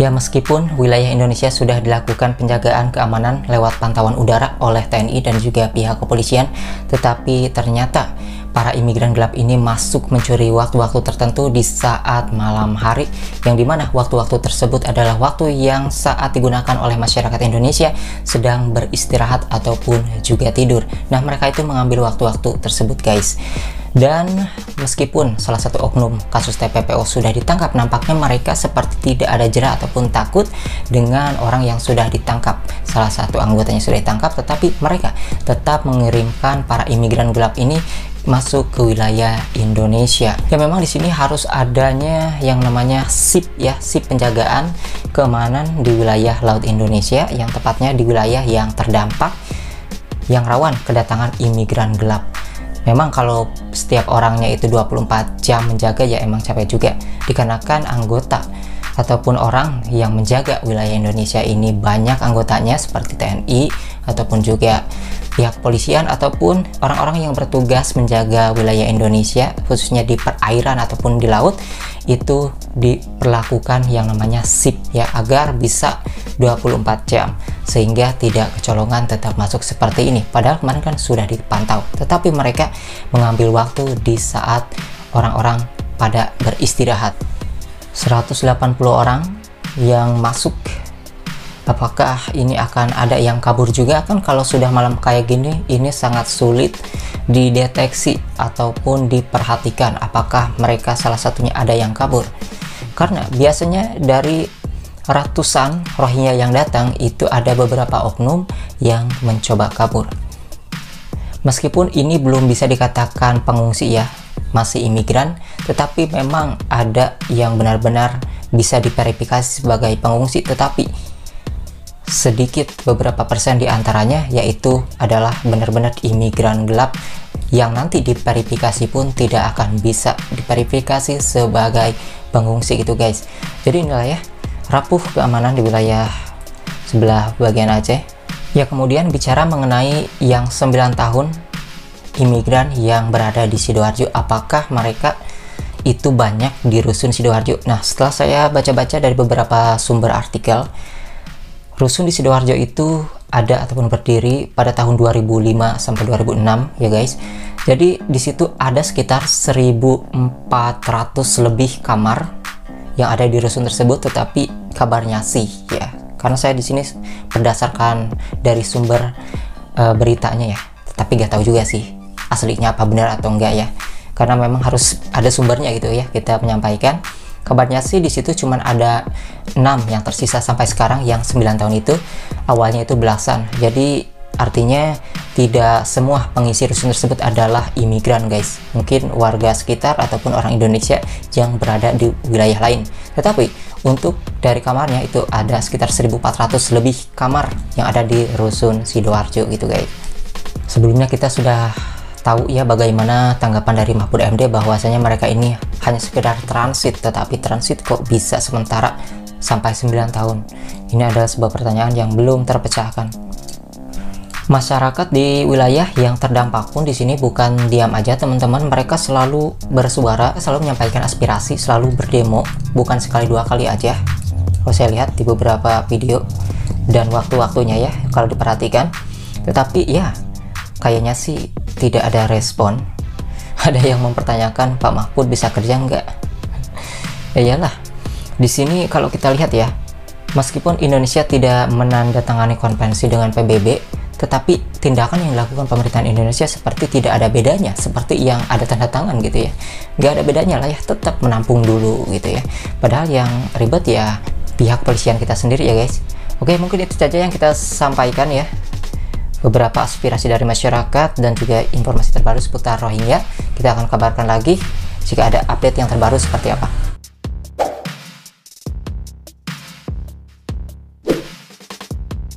Ya, meskipun wilayah Indonesia sudah dilakukan penjagaan keamanan lewat pantauan udara oleh TNI dan juga pihak kepolisian, tetapi ternyata para imigran gelap ini masuk mencuri waktu-waktu tertentu di saat malam hari, yang dimana waktu-waktu tersebut adalah waktu yang saat digunakan oleh masyarakat Indonesia sedang beristirahat ataupun juga tidur. Nah, mereka itu mengambil waktu-waktu tersebut, guys. Dan meskipun salah satu oknum kasus TPPO sudah ditangkap, nampaknya mereka seperti tidak ada jera ataupun takut dengan orang yang sudah ditangkap. Salah satu anggotanya sudah ditangkap, tetapi mereka tetap mengirimkan para imigran gelap ini masuk ke wilayah Indonesia. Ya, memang di sini harus adanya yang namanya SIP ya, SIP penjagaan keamanan di wilayah laut Indonesia, yang tepatnya di wilayah yang terdampak yang rawan kedatangan imigran gelap. Memang kalau setiap orangnya itu 24 jam menjaga, ya emang capek juga, dikarenakan anggota ataupun orang yang menjaga wilayah Indonesia ini banyak anggotanya seperti TNI ataupun juga pihak polisian ataupun orang-orang yang bertugas menjaga wilayah Indonesia khususnya di perairan ataupun di laut, itu diperlakukan yang namanya SIP ya, agar bisa 24 jam sehingga tidak kecolongan tetap masuk seperti ini. Padahal kemarin kan sudah dipantau, tetapi mereka mengambil waktu di saat orang-orang pada beristirahat. 180 orang yang masuk, apakah ini akan ada yang kabur juga? Kan kalau sudah malam kayak gini, ini sangat sulit dideteksi ataupun diperhatikan apakah mereka salah satunya ada yang kabur, karena biasanya dari ratusan Rohingya yang datang itu ada beberapa oknum yang mencoba kabur. Meskipun ini belum bisa dikatakan pengungsi ya, masih imigran, tetapi memang ada yang benar-benar bisa diverifikasi sebagai pengungsi, tetapi sedikit beberapa persen diantaranya yaitu adalah benar-benar imigran gelap yang nanti diverifikasi pun tidak akan bisa diverifikasi sebagai pengungsi gitu, guys. Jadi inilah ya, rapuh keamanan di wilayah sebelah bagian Aceh. Ya, kemudian bicara mengenai yang 9 tahun imigran yang berada di Sidoarjo, apakah mereka itu banyak di Rusun Sidoarjo? Nah, setelah saya baca-baca dari beberapa sumber artikel, Rusun di Sidoarjo itu ada ataupun berdiri pada tahun 2005 sampai 2006 ya, guys. Jadi di situ ada sekitar 1.400 lebih kamar yang ada di rusun tersebut, tetapi kabarnya sih ya, karena saya di sini berdasarkan dari sumber beritanya ya, tetapi nggak tahu juga sih aslinya apa benar atau enggak ya, karena memang harus ada sumbernya gitu ya kita menyampaikan. Kabarnya sih di situ cuman ada 6 yang tersisa sampai sekarang, yang 9 tahun itu awalnya itu belasan. Jadi artinya tidak semua pengisi rusun tersebut adalah imigran, guys. Mungkin warga sekitar ataupun orang Indonesia yang berada di wilayah lain. Tetapi untuk dari kamarnya itu ada sekitar 1.400 lebih kamar yang ada di Rusun Sidoarjo gitu, guys. Sebelumnya kita sudah tahu ya bagaimana tanggapan dari Mahfud MD bahwasanya mereka ini hanya sekedar transit, tetapi transit kok bisa sementara sampai 9 tahun. Ini adalah sebuah pertanyaan yang belum terpecahkan. Masyarakat di wilayah yang terdampak pun di sini bukan diam aja, teman-teman. Mereka selalu bersuara, selalu menyampaikan aspirasi, selalu berdemo, bukan sekali dua kali aja. Kalau saya lihat di beberapa video dan waktu-waktunya ya, kalau diperhatikan. Tetapi ya, kayaknya sih tidak ada respon. Ada yang mempertanyakan, Pak Mahfud bisa kerja nggak? Ya iyalah, di sini kalau kita lihat ya, meskipun Indonesia tidak menandatangani konvensi dengan PBB, tetapi tindakan yang dilakukan pemerintahan Indonesia seperti tidak ada bedanya seperti yang ada tanda tangan gitu ya. Nggak ada bedanya lah ya, tetap menampung dulu gitu ya. Padahal yang ribet ya pihak kepolisian kita sendiri ya, guys. Oke, mungkin itu saja yang kita sampaikan ya, beberapa aspirasi dari masyarakat dan juga informasi terbaru seputar Rohingya. Kita akan kabarkan lagi jika ada update yang terbaru seperti apa.